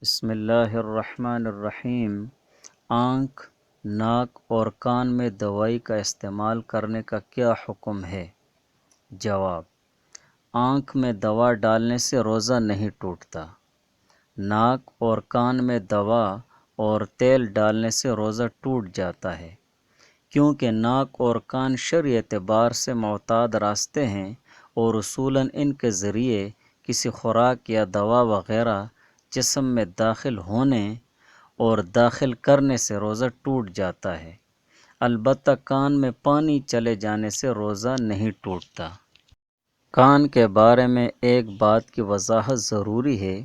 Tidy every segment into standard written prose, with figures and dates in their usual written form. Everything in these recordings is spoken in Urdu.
بسم اللہ الرحمن الرحیم۔ آنکھ، ناک اور کان میں دوائی کا استعمال کرنے کا کیا حکم ہے؟ جواب: آنکھ میں دوا ڈالنے سے روزہ نہیں ٹوٹتا۔ ناک اور کان میں دوا اور تیل ڈالنے سے روزہ ٹوٹ جاتا ہے، کیونکہ ناک اور کان شرعی اعتبار سے معتاد راستے ہیں اور اصولاً ان کے ذریعے کسی خوراک یا دوا وغیرہ جسم میں داخل ہونے اور داخل کرنے سے روزہ ٹوٹ جاتا ہے۔ البتہ کان میں پانی چلے جانے سے روزہ نہیں ٹوٹتا۔ کان کے بارے میں ایک بات کی وضاحت ضروری ہے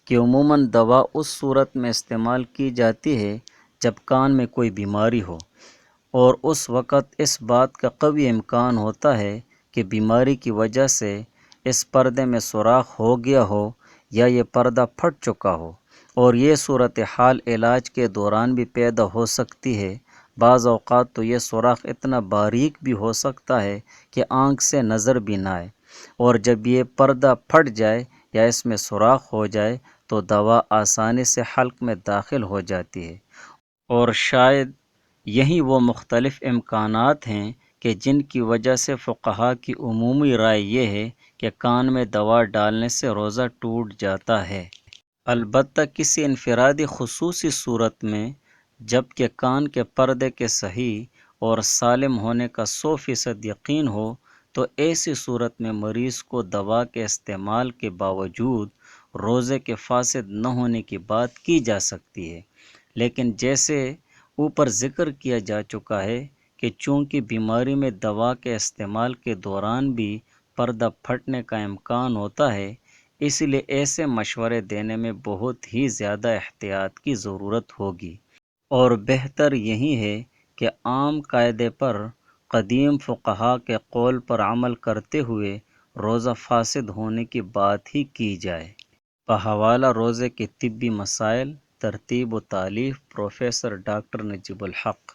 کہ عموماً دوا اس صورت میں استعمال کی جاتی ہے جب کان میں کوئی بیماری ہو، اور اس وقت اس بات کا قوی امکان ہوتا ہے کہ بیماری کی وجہ سے اس پردے میں سوراخ ہو گیا ہو یا یہ پردہ پھٹ چکا ہو، اور یہ صورتحال علاج کے دوران بھی پیدا ہو سکتی ہے۔ بعض اوقات تو یہ سوراخ اتنا باریک بھی ہو سکتا ہے کہ آنکھ سے نظر بھی نہ آئے، اور جب یہ پردہ پھٹ جائے یا اس میں سوراخ ہو جائے تو دوا آسانی سے حلق میں داخل ہو جاتی ہے، اور شاید یہی وہ مختلف امکانات ہیں کہ جن کی وجہ سے فقہا کی عمومی رائے یہ ہے کہ کان میں دوا ڈالنے سے روزہ ٹوٹ جاتا ہے۔ البتہ کسی انفرادی خصوصی صورت میں، جبکہ کان کے پردے کے صحیح اور سالم ہونے کا 100% یقین ہو، تو ایسی صورت میں مریض کو دوا کے استعمال کے باوجود روزے کے فاسد نہ ہونے کی بات کی جا سکتی ہے، لیکن جیسے اوپر ذکر کیا جا چکا ہے کہ چونکہ بیماری میں دوا کے استعمال کے دوران بھی پردہ پھٹنے کا امکان ہوتا ہے، اس لیے ایسے مشورے دینے میں بہت ہی زیادہ احتیاط کی ضرورت ہوگی، اور بہتر یہی ہے کہ عام قاعدے پر، قدیم فقہا کے قول پر عمل کرتے ہوئے روزہ فاسد ہونے کی بات ہی کی جائے۔ بحوالہ روزے کے طبی مسائل، ترتیب و تالیف پروفیسر ڈاکٹر نجیب الحق۔